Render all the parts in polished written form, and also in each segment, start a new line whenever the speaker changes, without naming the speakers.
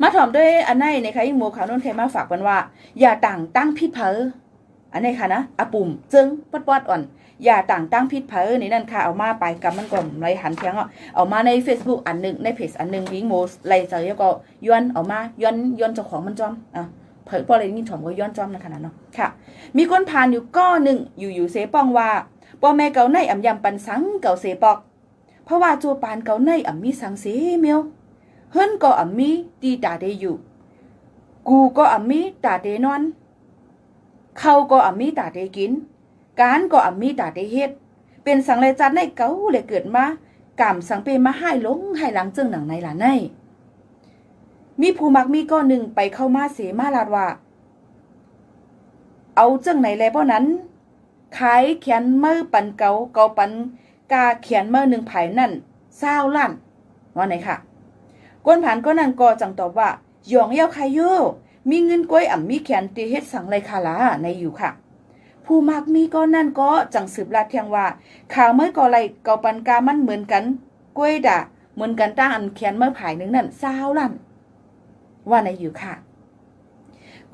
มาถ่อมด้วยอันไหนในค่ะยิ่งโมข่าวนุ่นเคมาฝากกันว่าอย่าต่างตั้งพิษเผออันนี้ค่ะนะอาปุ่มจึงปอดอ่อนอย่าต่างตั้งพิษเผอนี่นั่นค่ะเอามาไปกับมันก่อนไรหันเทียงเอามาใน Facebook อันหนึ่งในเพจอันหนึ่งยิ่งโมไรเจอก็ย้อนเอามาย้อนเจ้าของมันจอมเผยพอเลยยิ่งถ่อมก็ย้อนจอมนะขนาดเนาะค่ะมีคนผ่านอยู่ก้อหนึ่งอยู่เสปองว่าป้อแม่เก่าในอ่ำยำปันสังเก่าเสปอกเพราะว่าจูปานเก่าในอ่ำมีสังเสเมียวเฮิรนก็อ่ำมีตีตาเดอยู่กูก็อ่ำมีตาเดนอนเขาก็อ่ำมีตาเดกินการก็อ่ำมีตาเดเฮ็ดเป็นสังเลยจัดในเก่าเลยเกิดมากามสังเปมาให้ลงให้หลังจึงหนังในหลานในมีผู้มักมีก้อนหนึ่งไปเข้ามาเสมาลาดว่าเอาจึงไหนแล้วเพราะนั้นขายเขียนเมื่อปันเก่าปันกาเขียนเมื่อหนึ่งไผ่นั่น20 ล้านว่าไหนค่ะก้นผ่านก็นั่นก็จังตอบว่าหยองเย้าใครโยมีเงินก้อยอ่ำมีเขียนตีเฮ็ดสังไรคาลาในอยู่ค่ะผู้มักมีก็นั่นก็จังสืบลาดเทียงว่าข่าวเมื่อก่อไรเก่าปันกามันเหมือนกันก้อยด่าเหมือนกันตั้งอันเขียนเมื่อไผ่หนึ่งนั่น20 ล้านว่าในอยู่ค่ะ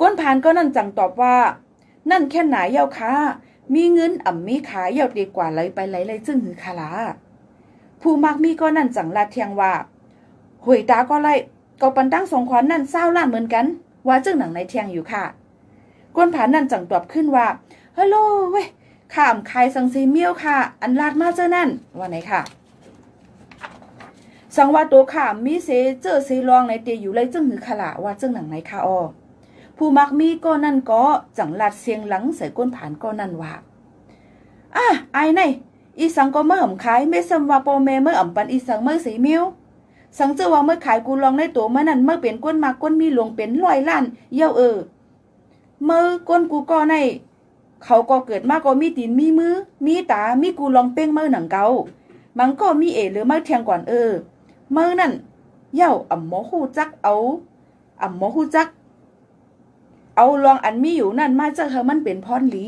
ก้นผ่านก็นั่นจังตอบว่านั่นแค่ไหนเย้าค่ะมีเงินอ่ำมีขายเย้าดีกว่าเลยไปเลยจึงหือคาลาผู้มักมีก็นั่นจังลาดเทียงว่าหวยตาก็ไล่ก็ปันตั้งสงขวัญนั่น20 ล้านเหมือนกันว่าจึงหนังในเทียงอยู่ค่ะก้นผานนั่นจังตอบขึ้นว่าฮัลโหลเว้ยข่ามใครสังเซเมียวค่ะอันลาดมาเจอนั่นว่าไหนค่ะสังว่าตัวข่ามมีเสเจอเสลองในเตยอยู่เลยจึงหือขละว่าจึงหนังในค่ะออผู้มักมีก็นั่นก็จังลาดเสียงหลังใส่ก้นผานก็นั่นว่าไอ้ไนอีสังก็เมื่ออ่ำขายไม่ซ้ำว่าโปเมเมื่ออ่ำปันอีสังเมื่อเสเมียวสังเจอว่าเมื่อขายกูลองในตัวเมื่อนั้นเมื่อเป็นก้นมากก้นมีหลวงเป็น100 ล้านเย้าเมื่อก้นกูก็ในเขาก็เกิดมาก็มีตีนมีมือมีตามีกูลองเป้งเมื่อหนังเกามันก็มีหรือเมื่อเทียงก่อนเมื่อนั่นเย้าอ่ำหมอหูจักเอาอ่ำหมอหูจักเอาลองอันมีอยู่นั่นมาเจอเธอมันเป็นพรหลี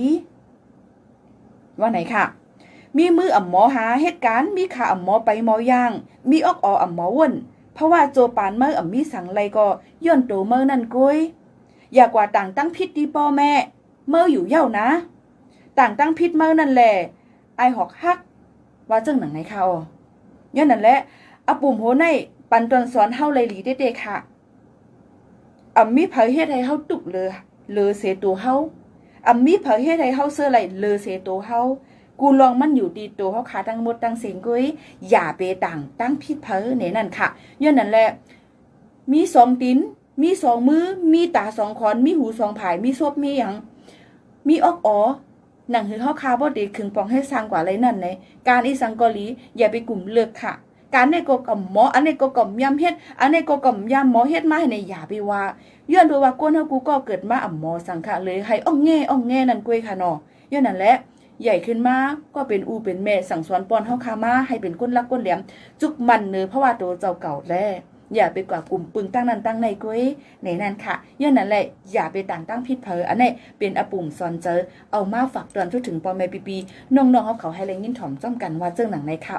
ว่าไหนค่ะมีมืออ่ำหมอหาเหตุการณ์มีขาอ่ำหมอไปหมอย่างมีออกอ่ำหมอว่นเพราะว่าโจปานเมื่ออ่ำมีสังไรก็ย่นโตเมื่อนั่นก้อยอยากว่าต่างตั้งพิษดีพ่อแม่เมื่ออยู่เย้านะต่างตั้งพิษเมื่อนั่นแหละไอหอกฮักว่าเจ้งหนังไหนค่ะย้อนนั่นแหละอาปุ่มโหในปันตอนสอนเฮาเลยหลีเด็กๆค่ะมีเผยเฮ็ดให้เฮาตุกเลอเสตัวเฮามีเผยเฮ็ดให้เฮาเสื้อไหลเลอเสตัวเฮากูลองมันอยู่ดีตัวเขาขาทั้งหมดทั้งเสียงกุ้ยอย่าไปต่างตั้งพิษเผอเนี่ยนั่นค่ะย้อนนั่นแหละมี2 ตีนมี2 มือมีตา2 ขอนมีหู2 ผายมีซบมีอย่างมีออกหนังหือเขาคาบ่ดีขึงปองให้สร้างกว่าอะไรนั่นเลยการอีสังกอลีอย่าไปกลุ่มเลือกค่ะการในก็กับหมออันนี้ก็กับยำเฮ็ดอันนี้ก็กับยำหมอเฮ็ดมาให้ในอย่าไปว่าย้อนดูว่าก้นเฮากูก็เกิดมาหมอสังขะเลยให้อ่องแง่นั่นกุ้ยค่ะเนาะย้อนนั่นแหละใหญ่ขึ้นมาก็เป็นเป็นแม่สั่งสอนปอนเฮาคามาให้เป็นก้นรักก้นเหลี่ยมจุกมันเนื้อเพราะว่าตัวเจ้าเก่าแลอย่าไปกว่ากลุ่มปึงตั้งนั้นตั้งในกุ้ยในนั้นค่ะย้อนนั่นแหละอย่าไปต่างตั้งพิษเผออันนี้เป็นปุ่มสอนเจอเอามาฝากเตือนถึงปอแม่ปีน้องๆเขาให้แรงยินถ่อมจ้อมกันว่าเจ้าหนังในค่ะ